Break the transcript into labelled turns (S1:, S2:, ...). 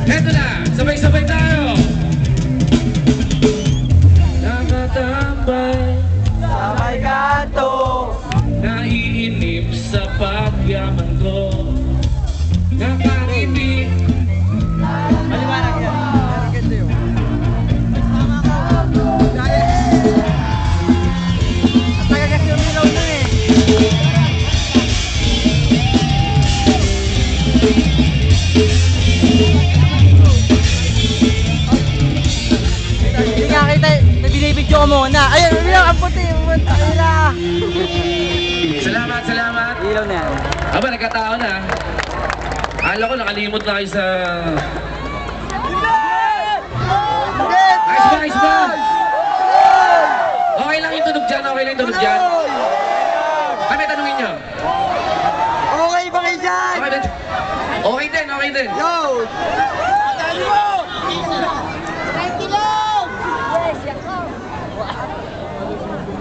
S1: Eto na, sabay-sabay tayo. Nakatambay
S2: Sa may kanto,
S1: naiinip sa pagyaman ko. Nakangiti
S2: maliwanag yan. Pero ganda yun. At nagagas yung ilaw nun eh. Hindi nga kita, binibidyo ko muna. Ayun, ilaw, ang puti, ilaw.
S1: Salamat, salamat.
S2: Ilaw na yan.
S1: Aba, nagkataon na. Akala ko nakalimot na kayo sa... Ayos ba, ayos ba? Okay lang yung tunog dyan, okay lang yung tunog dyan. Kami tanungin nyo.
S2: Okay ba kayo dyan?
S1: Okay din, okay din. Okay din.
S2: Yo! Dali mo!